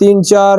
3-4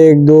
1 2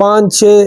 5 6